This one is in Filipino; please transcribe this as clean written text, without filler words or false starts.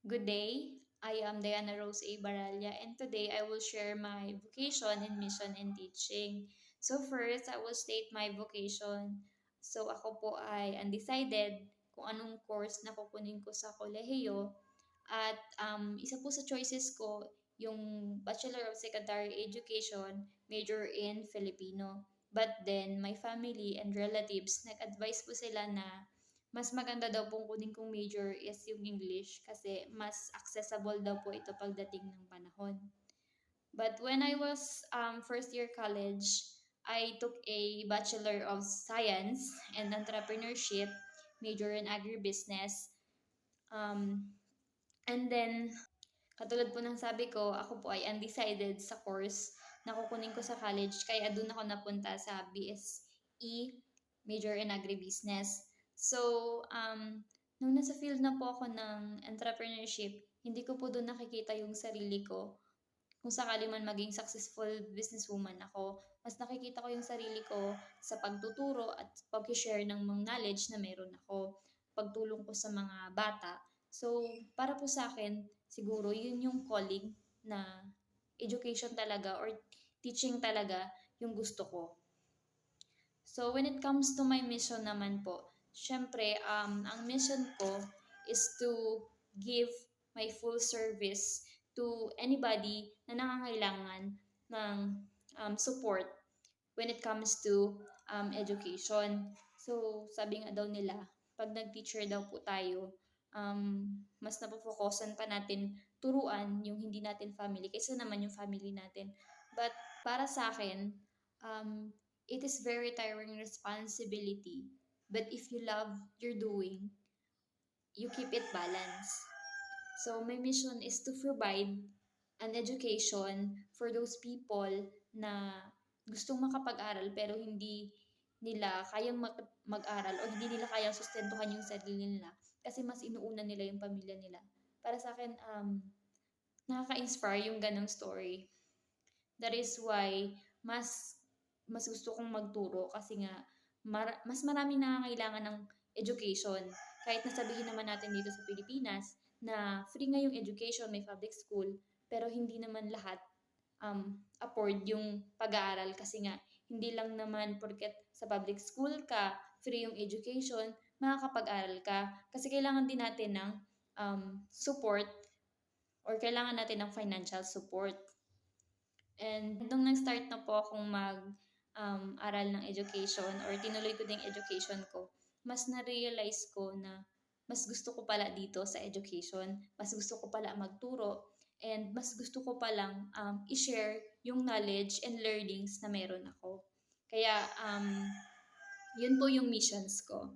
Good day. I am Diana Rose A. Baralla, and today I will share my vocation in mission and teaching. So first, I will state my vocation. So ako po ay undecided kung anong course na kukunin ko sa kolehiyo. At isa po sa choices ko, yung Bachelor of Secondary Education, major in Filipino. But then, my family and relatives, nag-advise po sila na mas maganda daw pong kunin kong major is yung English kasi mas accessible daw po ito pagdating ng panahon. But when I was first year college, I took a Bachelor of Science and Entrepreneurship, major in agribusiness. Um, and then, katulad po ng sabi ko, ako po ay undecided sa course na kukunin ko sa college kaya doon ako napunta sa BSE, major in agribusiness. So, nung nasa field na po ako ng entrepreneurship, hindi ko po doon nakikita yung sarili ko. Kung sakali man maging successful businesswoman ako, mas nakikita ko yung sarili ko sa pagtuturo at pag-share ng mga knowledge na meron ako, pagtulong ko sa mga bata. So, para po sa akin, siguro yun yung calling na education talaga or teaching talaga yung gusto ko. So, when it comes to my mission naman po, syempre, ang mission ko is to give my full service to anybody na nangangailangan ng support when it comes to education. So, sabi nga daw nila, pag nag-teacher daw po tayo, mas napofokusan pa natin turuan yung hindi natin family kaysa naman yung family natin. But para sa akin, it is very tiring responsibility. But if you love your doing, you keep it balanced. So my mission is to provide an education for those people na gustong makapag-aral pero hindi nila kayang mag-aral o hindi nila kayang sustentuhan yung sarili nila kasi mas inuuna nila yung pamilya nila. Para sa akin, nakaka-inspire yung ganong story. That is why mas mas gusto kong magturo kasi nga mas maraming nangangailangan ng education. Kahit nasabihin naman natin dito sa Pilipinas na free nga yung education, may public school, pero hindi naman lahat afford yung pag-aaral kasi nga hindi lang naman porket sa public school ka, free yung education, makakapag-aral ka. Kasi kailangan din natin ng support or kailangan natin ng financial support. And nung nag-start na po akong aral ng education or tinuloy ko din education ko, mas na-realize ko na mas gusto ko pala dito sa education, mas gusto ko pala magturo, and mas gusto ko palang i-share yung knowledge and learnings na meron ako. Kaya, yun po yung missions ko.